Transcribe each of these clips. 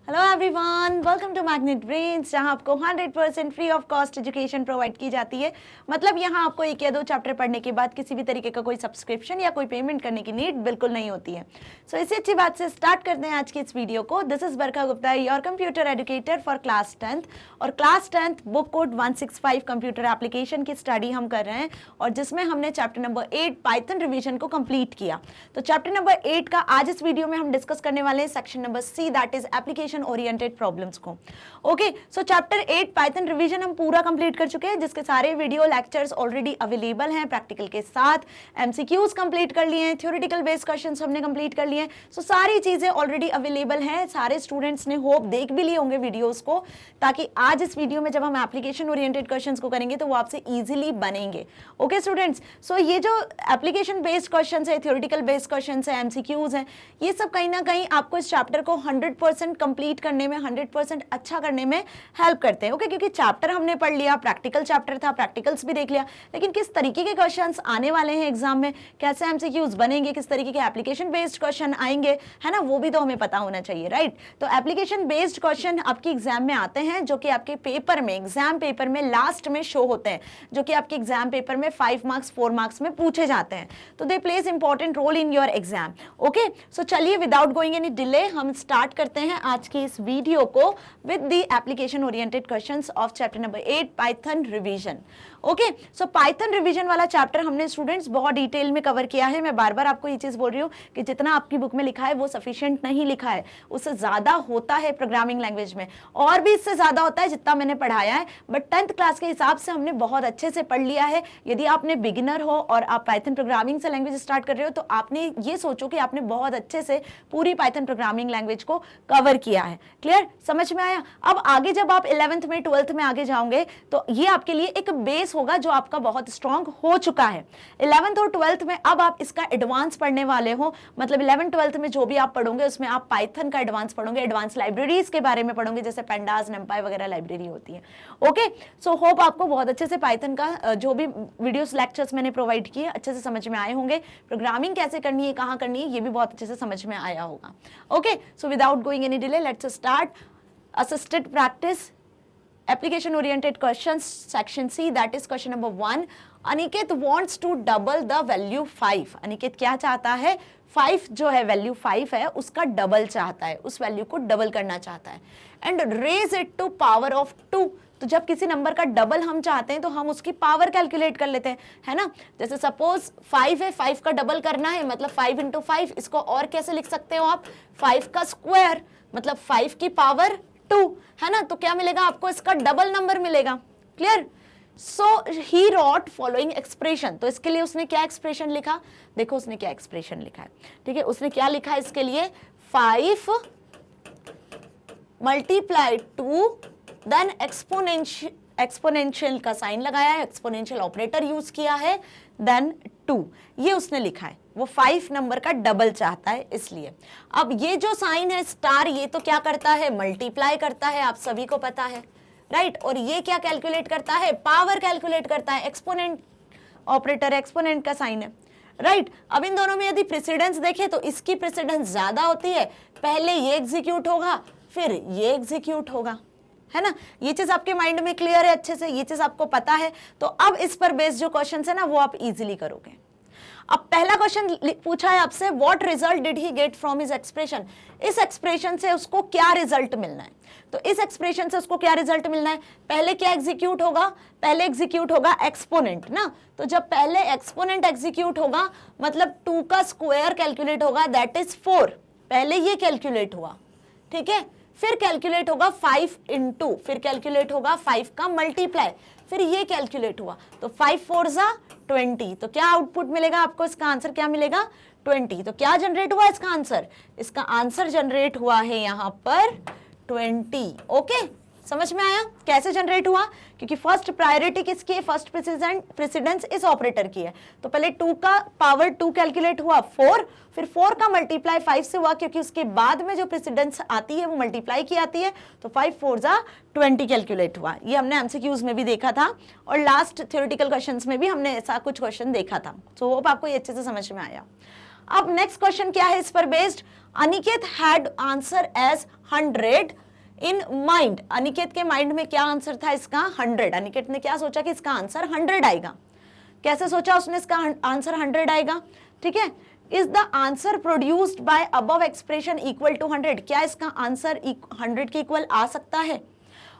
Hello everyone, welcome to magnet brains, जहां आपको 100% free of cost education provide की जाती है। मतलब यहां आपको एक या दो चैप्टर पढ़ने के बाद किसी भी तरीके का कोई सब्सक्रिप्शन या कोई पेमेंट करने की नीड बिल्कुल नहीं होती है। सो इसी अच्छी बात से स्टार्ट करते हैं आज की इस वीडियो को। This is Barkha Gupta, your computer educator for class 10th। और class 10th book code 165 computer application की स्टडी हम कर रहे हैं, और जिसमें हमने चैप्टर नंबर 8 पाइथन रिवीजन को कंप्लीट किया। तो चैप्टर नंबर 8 का आज इस वीडियो में हम डिस्कस करने वाले हैं section number C, that is application oriented problems को। Okay, so chapter 8 Python revision हम पूरा कंप्लीट कर चुके हैं, जिसके सारे वीडियो लेक्चर्स ऑलरेडी अवेलेबल हैं प्रैक्टिकल के साथ। एमसीक्यूज कंप्लीट कर लिए हैं, थ्योरेटिकल बेस्ड क्वेश्चंस हमने कंप्लीट कर लिए हैं। सो सारी चीजें ऑलरेडी अवेलेबल हैं। सारे स्टूडेंट्स ने होप देख भी लिए होंगे वीडियोस को, ताकि आज इस वीडियो में जब हम एप्लीकेशन ओरिएंटेड क्वेश्चंस को करेंगे तो वो आपसे इजीली बनेंगे। ओके स्टूडेंट्स, सो ये जो एप्लीकेशन बेस्ड क्वेश्चंस है, थ्योरेटिकल बेस्ड क्वेश्चंस है, एमसीक्यूज हैं, ये सब कहीं ना कहीं आपको इस चैप्टर को 100% कंप्लीट करने में, 100% अच्छा करने में हेल्प करते हैं। ओके, क्योंकि चैप्टर हमने पढ़ लिया, प्रैक्टिकल चैप्टर था, प्रैक्टिकल्स भी देख लिया, लेकिन किस तरीके के क्वेश्चंस आने वाले हैं एग्जाम में, कैसे एमसीक्यूज बनेंगे, किस तरीके के एप्लीकेशन बेस्ड क्वेश्चन आएंगे, है ना, वो भी तो हमें पता होना चाहिए, राइट। तो एप्लीकेशन बेस्ड क्वेश्चन आपके एग्जाम में आते हैं, जो कि आपके पेपर में, एग्जाम पेपर में लास्ट में शो होते हैं, जो कि आपके एग्जाम पेपर में 5 मार्क्स 4 मार्क्स में पूछे जाते हैं। तो they plays important role in your exam. Okay, so चलिए विदाउट गोइंग एनी डिले हम स्टार्ट करते हैं आज की इस वीडियो को with the application oriented questions of chapter number 8 Python revision. Okay, so Python revision वाला चैप्टर हमने स्टूडेंट्स बहुत डिटेल में कवर किया है। मैं बार बार आपको ये चीज बोल रही हूँ कि जितना आपकी बुक में लिखा है वो सफिशिएंट नहीं लिखा है, उससे ज्यादा होता है प्रोग्रामिंग लैंग्वेज में, और भी इससे ज्यादा होता है जितना मैंने पढ़ाया है, बट 10th क्लास के हिसाब से हमने बहुत अच्छे से पढ़ लिया है। यदि आपने बिगिनर हो और आप पाइथन प्रोग्रामिंग से लैंग्वेज स्टार्ट कर रहे हो, तो आपने ये सोचो कि आपने बहुत अच्छे से पूरी पाइथन प्रोग्रामिंग लैंग्वेज को कवर किया है। क्लियर, समझ में आया। अब आगे जब आप 11th में 12th में आगे जाओगे तो ये आपके लिए एक बेस होगा जो आपका बहुत स्ट्रांग हो चुका है। 11th और 12th में अब आप इसका एडवांस पढ़ने वाले हो, मतलब 11th 12th में जो भी आप पढ़ोगे उसमें आप पाइथन का एडवांस पढ़ोगे, एडवांस लाइब्रेरीज के बारे में पढ़ोगे, जैसे पेंडास, नंपाई वगैरह लाइब्रेरी होती है। ओके, सो होप आपको बहुत अच्छे से पाइथन का जो भी वीडियोस लेक्चर्स मैंने प्रोवाइड किए अच्छे से समझ में आए होंगे। प्रोग्रामिंग कैसे करनी है, कहाँ करनी है, ये भी बहुत अच्छे से समझ में आया होगा। Okay, so without going any delay let's start assisted practice application oriented questions section C, that is question number 1. Aniket wants to double the value 5. Aniket क्या चाहता है, 5 जो है वैल्यू 5 है उसका डबल चाहता है, उस वैल्यू को डबल करना चाहता है, and raise it to power of 2। तो जब किसी नंबर का डबल हम चाहते हैं तो हम उसकी पावर कैलकुलेट कर लेते हैं, है ना। जैसे सपोज 5 है, 5 का डबल करना है, मतलब 5 into 5, इसको और कैसे लिख सकते हो आप, 5 का स्क्वायर, मतलब 5 की पावर 2, है ना। तो क्या मिलेगा आपको, इसका डबल नंबर मिलेगा। क्लियर। सो ही रॉट फॉलोइंग एक्सप्रेशन। तो इसके लिए उसने क्या एक्सप्रेशन लिखा, देखो उसने क्या एक्सप्रेशन लिखा है, ठीक है। उसने क्या लिखा है इसके लिए, 5 मल्टीप्लाई 2, देन एक्सपोनेंशियल का साइन लगाया है, एक्सपोनेंशियल ऑपरेटर यूज किया है, देन 2, ये उसने लिखा है। वो 5 नंबर का डबल चाहता है इसलिए। अब ये जो साइन है स्टार, ये तो क्या करता है, मल्टीप्लाई करता है, आप सभी को पता है, राइट। और ये क्या कैलकुलेट करता है, पावर कैलकुलेट करता है, एक्सपोनेंट ऑपरेटर, एक्सपोनेंट का साइन है, राइट। अब इन दोनों में यदि प्रेसिडेंस देखें तो इसकी प्रेसिडेंस ज्यादा होती है, पहले ये एग्जीक्यूट होगा फिर ये एग्जीक्यूट होगा, है ना। ये चीज आपके माइंड में क्लियर है अच्छे से, ये चीज आपको पता है। तो अब इस पर बेस्ड जो क्वेश्चन है ना वो आप इजीली करोगे। अब पहला क्वेश्चन पूछा है आपसे, what result did he get from his expression. इस एक्सप्रेशन से उसको क्या रिजल्ट मिलना है, तो इस एक्सप्रेशन से उसको क्या रिजल्ट मिलना है, पहले क्या एग्जीक्यूट होगा, पहले एग्जीक्यूट होगा एक्सपोनेंट ना। तो जब पहले एक्सपोनेंट एग्जीक्यूट होगा मतलब 2 का स्क्वायर कैलकुलेट होगा, दैट इज 4, पहले ये कैलकुलेट हुआ, ठीक है। फिर कैलकुलेट होगा 5 into, फिर कैलकुलेट होगा 5 का मल्टीप्लाई, फिर ये कैलकुलेट हुआ, तो 5 4 जा 20। तो क्या आउटपुट मिलेगा आपको, इसका आंसर क्या मिलेगा, 20। तो क्या जनरेट हुआ इसका आंसर, इसका आंसर जनरेट हुआ है यहां पर 20। ओके, समझ में आया कैसे जनरेट हुआ, क्योंकि फर्स्ट प्रायोरिटी किसकी है, फर्स्ट प्रेसिडेंस इस ऑपरेटर की है। तो पहले 2 का पावर 2 कैलकुलेट हुआ 4, फिर 4 का मल्टीप्लाई 5 से हुआ, क्योंकि उसके बाद में जो प्रेसिडेंस आती है वो मल्टीप्लाई की आती है, तो 5 4 जा 20 कैलकुलेट हुआ। ये हमने एमसीक्यूज में भी देखा था और लास्ट थ्योरेटिकल क्वेश्चंस में भी हमने ऐसा कुछ क्वेश्चन देखा था। सो होप आपको ये अच्छे से समझ में आया। अब नेक्स्ट क्वेश्चन क्या है इस पर based, Aniket had answer as 100 in mind. Aniket के माइंड में क्या आंसर था इसका 100। अनिकेत ने क्या सोचा कि इसका आंसर 100 आएगा। कैसे सोचा उसने इसका आंसर 100 आएगा, ठीक है। Is the answer produced by above expression equal to 100, क्या इसका आंसर 100 के इक्वल आ सकता है,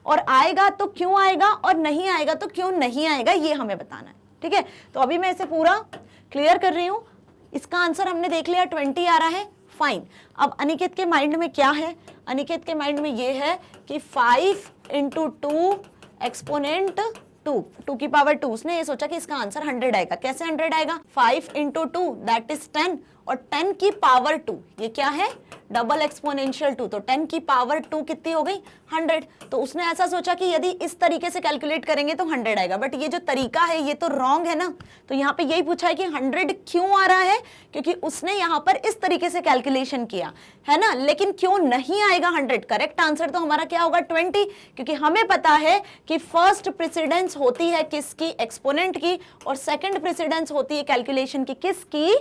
और आएगा तो क्यों आएगा, और नहीं आएगा तो क्यों नहीं आएगा, ये हमें बताना है, ठीक है। तो अभी मैं इसे पूरा क्लियर कर रही हूं। इसका आंसर हमने देख लिया 20 आ रहा है, फाइन। अब अनिकेत के माइंड में क्या है, अनिकेत के माइंड में ये है कि 5 × 2 एक्सपोनेंट 2 की पावर 2, उसने ये सोचा कि इसका आंसर 100 आएगा। कैसे 100 आएगा, 5 × 2 दैट इज 10, और 10 की पावर 2 ये क्या है, डबल एक्सपोनेंशियल 2, तो 10 की पावर 2 कितनी हो गई 100। तो उसने ऐसा सोचा कि यदि इस तरीके से कैलकुलेट करेंगे तो 100 आएगा, बट ये जो तरीका है ये तो रॉन्ग है ना। तो यहाँ पे यही पूछा है कि 100 क्यों आ रहा है, क्योंकि उसने यहाँ पर इस तरीके से कैलकुलेशन किया है ना। लेकिन क्यों नहीं आएगा 100, करेक्ट आंसर तो हमारा क्या होगा 20, क्योंकि हमें पता है कि फर्स्ट प्रेसिडेंस होती है किसकी, एक्सपोनेंट की, और सेकंड प्रेसिडेंस होती है कैलकुलेशन की किसकी,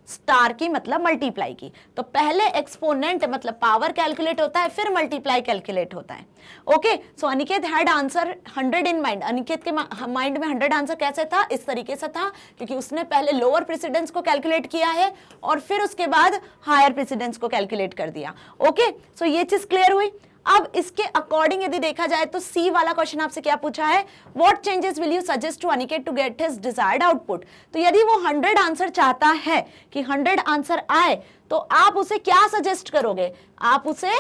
स्टार की, मतलब मल्टीप्लाई की। तो पहले एक्सपोनेंट मतलब पावर कैलकुलेट होता है, फिर मल्टीप्लाई कैलकुलेट होता है। Okay, so Aniket had answer 100 in mind. Aniket के माइंड में 100 आंसर कैसे था, इस तरीके से था, क्योंकि उसने पहले लोअर प्रेसिडेंस को कैलकुलेट किया है और फिर उसके बाद हायर प्रेसिडेंस को कैलकुलेट कर दिया। ओके, सो ये चीज क्लियर हुई। अब इसके अकॉर्डिंग यदि देखा जाए तो सी वाला क्वेश्चन आपसे क्या पूछा है, what changes will you suggest to Aniket to get his desired output. तो यदि वो 100 आंसर चाहता है कि 100 आंसर आए, तो आप उसे क्या सजेस्ट करोगे, आप उसे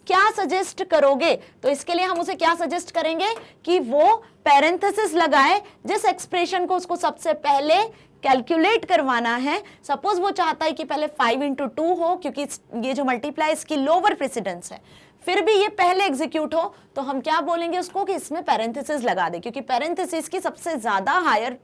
क्या सजेस्ट करोगे। तो इसके लिए हम उसे क्या सजेस्ट करेंगे कि वो पैरेंथेसिस लगाए, जिस एक्सप्रेशन को उसको सबसे पहले कैलकुलेट करवाना है। सपोज वो चाहता है कि पहले 5 × 2 हो, क्योंकि ये जो मल्टीप्लाई इसकी लोअर प्रेसिडेंस है, फिर भी ये पहले एग्जीक्यूट हो, तो हम क्या बोलेंगे उसको कि इसमें पैरेंथेसिस लगा दे, क्योंकि पैरेंथेसिस की सबसे ज्यादा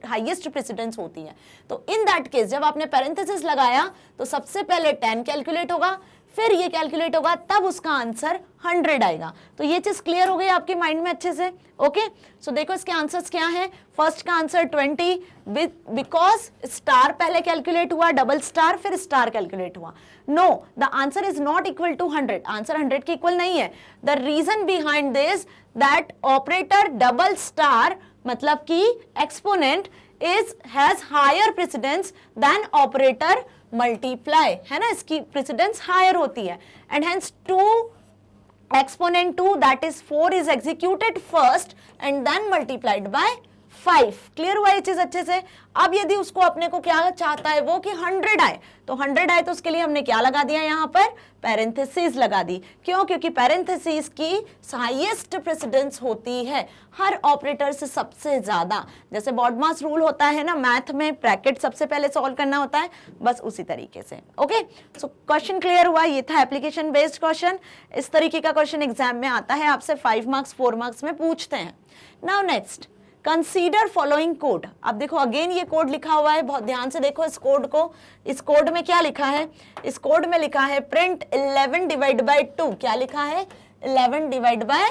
हाईएस्ट प्रेसिडेंस होती है। तो इन दैट केस जब आपने पैरेंथेसिस लगाया तो सबसे पहले 10 कैलकुलेट होगा, फिर ये कैलकुलेट होगा, तब उसका आंसर 100 आएगा। तो ये चीज क्लियर हो गई आपके माइंड में अच्छे से। ओके, सो देखो इसके आंसर्स क्या हैं। फर्स्ट का आंसर 20 बिकॉज स्टार पहले कैलकुलेट हुआ, डबल स्टार, फिर स्टार कैलकुलेट हुआ। No, the answer is not equal to 100, answer 100 के इक्वल नहीं है। The reason behind this that operator double star मतलब कि exponent has higher precedence than operator multiply, है ना, इसकी प्रेसिडेंस हायर होती है, and hence 2 exponent 2 that is 4 is executed first and then multiplied by 5। Clear हुआ ये चीज अच्छे से। अब यदि उसको अपने को क्या चाहता है वो कि 100 आए, तो 100 आए तो उसके लिए हमने क्या लगा दिया यहाँ पर, पैरेंथेसिस लगा दी। क्यों, क्योंकि पैरेंथेसिस की हाईएस्ट प्रेसिडेंस होती है हर ऑपरेटर से सबसे ज्यादा। जैसे बॉडमास रूल होता है ना मैथ में, ब्रैकेट सबसे पहले सॉल्व करना होता है, बस उसी तरीके से। ओके, सो क्वेश्चन क्लियर हुआ, ये था एप्लीकेशन बेस्ड क्वेश्चन। इस तरीके का क्वेश्चन एग्जाम में आता है, आपसे 5 मार्क्स 4 मार्क्स में पूछते हैं। Now next, consider following code. अब देखो अगेन ये कोड लिखा हुआ है, बहुत ध्यान से देखो इस कोड को। इस कोड में क्या लिखा है, इस कोड में लिखा है प्रिंट 11 डिवाइड बाय 2। क्या लिखा है, 11 डिवाइड बाय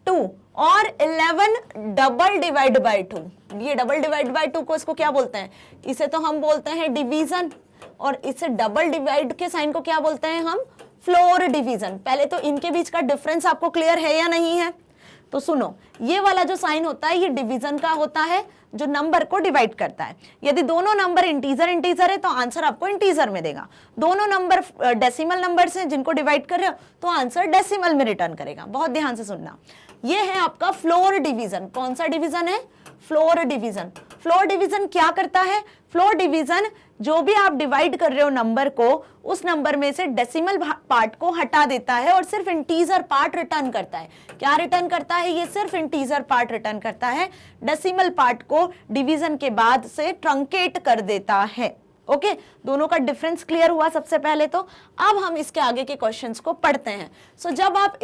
2 और 11 डबल डिवाइड बाय 2। ये डबल डिवाइड बाय 2 को इसको क्या बोलते हैं, इसे तो हम बोलते हैं डिवीजन, और इसे डबल डिवाइड के साइन को क्या बोलते हैं हम, फ्लोर डिवीजन। पहले तो इनके बीच का डिफरेंस आपको क्लियर है या नहीं है, तो सुनो, ये वाला जो साइन होता है ये डिवीजन का होता है, जो नंबर को डिवाइड करता है। यदि दोनों नंबर इंटीजर है तो आंसर आपको इंटीजर में देगा। दोनों नंबर डेसिमल नंबर्स हैं जिनको डिवाइड कर रहे हो तो आंसर डेसिमल में रिटर्न करेगा। बहुत ध्यान से सुनना, ये है आपका फ्लोर डिवीजन। कौन सा डिवीजन है, फ्लोर डिवीजन। फ्लोर डिवीजन क्या करता है, फ्लोर डिवीजन जो भी आप डिवाइड कर रहे हो नंबर को, उस नंबर में से डेसिमल पार्ट को हटा देता है और सिर्फ इंटीजर पार्ट रिटर्न करता है। क्या रिटर्न करता है, ये सिर्फ इंटीजर पार्ट रिटर्न करता है, डेसिमल पार्ट को डिवीजन के बाद से ट्रंकेट कर देता है। ओके, दोनों का डिफरेंस क्लियर हुआ सबसे पहले। तो अब हम इसके आगे के क्वेश्चंस को पढ़ते हैं। सो जब आप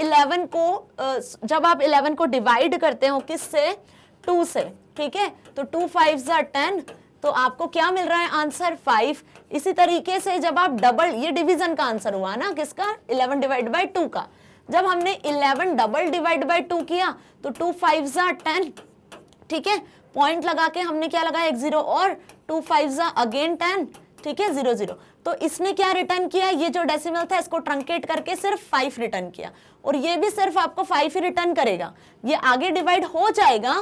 11 को डिवाइड करते हो किससे, 2 से, ठीक है, तो 2 5 10, तो आपको क्या मिल रहा है आंसर 5। इसी तरीके से जब आप डबल, ये डिवीजन का आंसर हुआ ना किसका, 11 डिवाइड बाय 2 का। जब हमने 11 डबल डिवाइड बाय 2 किया तो 2 5 10, ठीक है, पॉइंट लगा के हमने क्या लगाया, एक 0, और 2 5 अगेन 10, ठीक है, 0 0। तो तो इसने क्या रिटर्न किया, ये जो डेसिमल था इसको ट्रंकेट करके सिर्फ 5 रिटर्न किया, और ये भी सिर्फ आपको 5 ही रिटर्न करेगा। ये आगे डिवाइड हो जाएगा,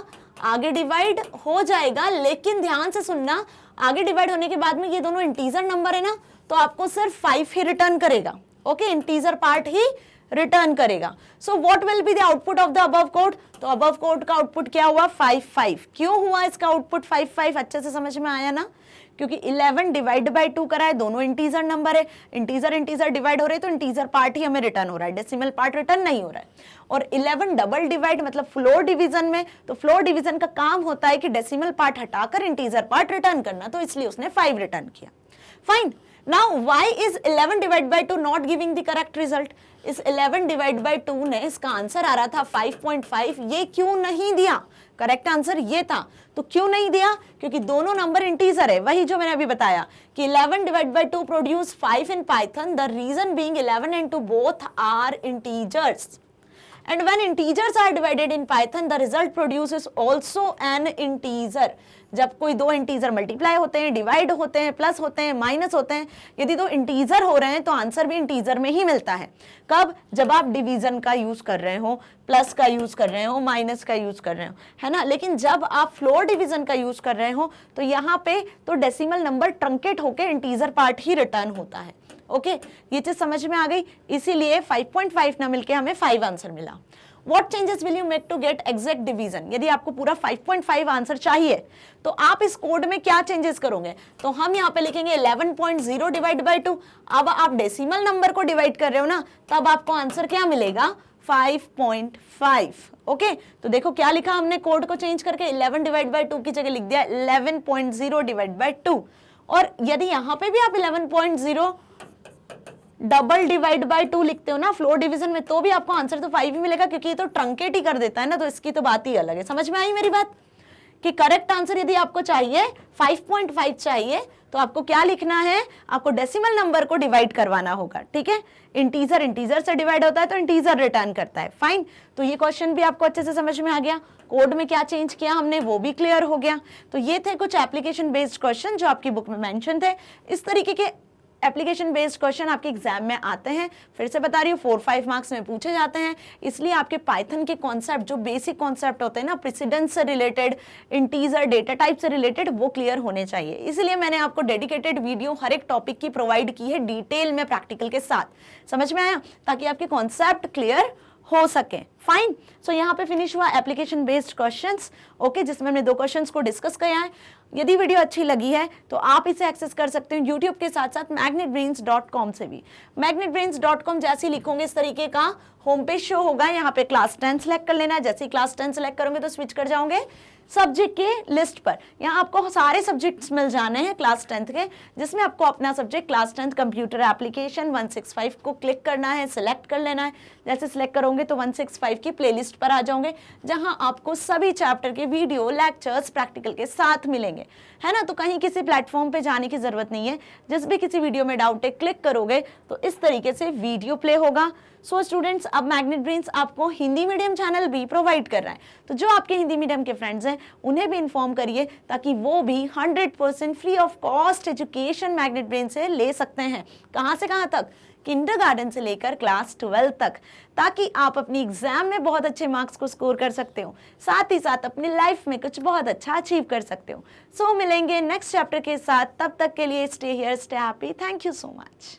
आगे डिवाइड हो जाएगा, लेकिन ध्यान से सुनना, आगे डिवाइड होने के बाद में ये दोनों इंटीजर नंबर है ना, तो आपको सिर्फ 5 ही रिटर्न करेगा। ओके, इंटीजर पार्ट ही रिटर्न करेगा। So what will be the output of the above code, तो अबव कोड का आउटपुट क्या हुआ 5 5। क्यों हुआ इसका आउटपुट 5 5, अच्छे से समझ में आया ना, क्योंकि 11 डिवाइड बाय 2 करा है, दोनों इंटीजर नंबर है, इंटीजर इंटीजर डिवाइड हो रहे हैं तो इंटीजर पार्ट ही हमें रिटर्न हो रहा है, डेसिमल पार्ट रिटर्न नहीं हो रहा है। और 11 डबल डिवाइड मतलब फ्लोर डिवीजन में, तो फ्लोर डिवीजन का काम होता है कि डेसिमल पार्ट हटाकर इंटीजर पार्ट रिटर्न करना, तो इसलिए उसने 5 रिटर्न किया। Fine, now why is 11 divide by 2 not giving the correct result. इस 11 डिवाइड बाय 2 ने, इसका आंसर आ रहा था 5.5, ये क्यों नहीं दिया, करेक्ट आंसर ये था, तो क्यों नहीं दिया, क्योंकि दोनों नंबर इंटीजर है, वही जो मैंने अभी बताया कि 11 divide by 2 produce 5 in Python, the reason being 11 and 2 both are integers, and when integers are divided in Python the result produces also an integer। जब कोई दो इंटीजर मल्टीप्लाई होते हैं, डिवाइड होते हैं, प्लस होते हैं, माइनस होते हैं, यदि दो इंटीजर हो रहे हैं तो आंसर भी इंटीजर में ही मिलता है। कब, जब आप डिवीजन का यूज कर रहे हो, प्लस का यूज कर रहे हो, माइनस का यूज कर रहे हो, है ना। लेकिन जब आप फ्लोर डिवीजन का यूज कर रहे हो तो यहाँ पे तो डेसिमल नंबर ट्रंकेट होकर इंटीजर पार्ट ही रिटर्न होता है। ओके, ये चीज समझ में आ गई, इसीलिए 5.5 ना मिलके हमें 5 आंसर मिला। What changes will you make to get exact division? यदि आपको पूरा 5.5 आंसर चाहिए तो आप इस कोड में क्या चेंजेस करोगे, तो हम यहाँ पे लिखेंगे 11.0 डिवाइड बाय 2। अब आप डेसिमल नंबर को डिवाइड कर रहे हो ना, तब आपको आंसर क्या मिलेगा 5.5। ओके, तो देखो क्या लिखा हमने, कोड को चेंज करके 11 डिवाइड बाय 2 की जगह लिख दिया 11.0 डिवाइड बाय 2। और यदि यहाँ पे भी आप 11.0 डबल डिवाइड बाय 2 लिखते हो ना फ्लोर डिवीजन में, तो भी आपको आंसर तो 5 ही मिलेगा, क्योंकि ये तो ट्रंकेट ही कर देता है ना, तो इसकी तो बात ही अलग है। समझ में आई मेरी बात, कि करेक्ट आंसर यदि आपको चाहिए 5.5 चाहिए तो आपको क्या लिखना है, आपको डेसिमल नंबर को डिवाइड करवाना होगा। ठीक है, इंटीजर इंटीजर से डिवाइड होता है तो इंटीजर रिटर्न करता है। फाइन, तो ये क्वेश्चन भी आपको अच्छे से समझ में आ गया, कोड में क्या चेंज किया हमने वो भी क्लियर हो गया। तो ये थे कुछ एप्लीकेशन बेस्ड क्वेश्चन जो आपकी बुक में मेंशन थे। इस तरीके के एप्लीकेशन बेस्ड क्वेश्चन आपके एग्जाम में आते हैं, फिर से बता रही हूँ 4-5 मार्क्स में पूछे जाते हैं, इसलिए आपके पाइथन के कॉन्सेप्ट जो बेसिक कॉन्सेप्ट होते हैं ना, प्रेसिडेंस से रिलेटेड, इंटीजर डेटा टाइप से रिलेटेड, वो क्लियर होने चाहिए। इसलिए मैंने आपको डेडिकेटेड वीडियो हर एक टॉपिक की प्रोवाइड की है डिटेल में प्रैक्टिकल के साथ। समझ में आया, ताकि आपके कॉन्सेप्ट क्लियर हो सके। फाइन, सो यहाँ पे फिनिश हुआ एप्लीकेशन बेस्ड क्वेश्चंस। ओके, जिसमें हमने 2 क्वेश्चंस को डिस्कस किया है। यदि वीडियो अच्छी लगी है तो आप इसे एक्सेस कर सकते हो यूट्यूब के साथ साथ magnetbrains.com से भी। magnetbrains.com जैसे लिखोगे इस तरीके का होम पेज शो होगा, यहाँ पे क्लास 10 सेलेक्ट कर लेना है। जैसे ही क्लास 10 सेलेक्ट करोगे तो स्विच कर जाओगे सब्जेक्ट के लिस्ट पर। यहाँ आपको सारे सब्जेक्ट्स मिल जाने हैं क्लास 10th के, जिसमें आपको अपना subject class 10th computer application 165 को क्लिक करना है, सिलेक्ट कर लेना है। जैसे सिलेक्ट करोगे तो 165 की प्लेलिस्ट पर आ जाओगे, जहाँ आपको सभी चैप्टर के वीडियो, लेक्चर्स प्रैक्टिकल के साथ मिलेंगे, है ना। तो कहीं किसी प्लेटफॉर्म पे जाने की जरूरत नहीं है, जिस भी किसी वीडियो में डाउट है क्लिक करोगे तो इस तरीके से वीडियो प्ले होगा। सो स्टूडेंट्स, अब मैग्नेट ब्रेन्स आपको हिंदी मीडियम चैनल भी प्रोवाइड कर रहा है, तो जो आपके हिंदी मीडियम के फ्रेंड्स हैं उन्हें भी इन्फॉर्म करिए, ताकि वो भी 100% free of cost education magnet brain से ले सकते हैं। कहाँ से कहाँ तक, किंडरगार्टन से लेकर क्लास 12 तक, ताकि आप अपनी एग्जाम में बहुत अच्छे मार्क्स को स्कोर कर सकते हो, साथ ही साथ अपनी लाइफ में कुछ बहुत अच्छा अचीव कर सकते हो। सो मिलेंगे नेक्स्ट चैप्टर के साथ, तब तक के लिए stay here, stay happy. Thank you so much.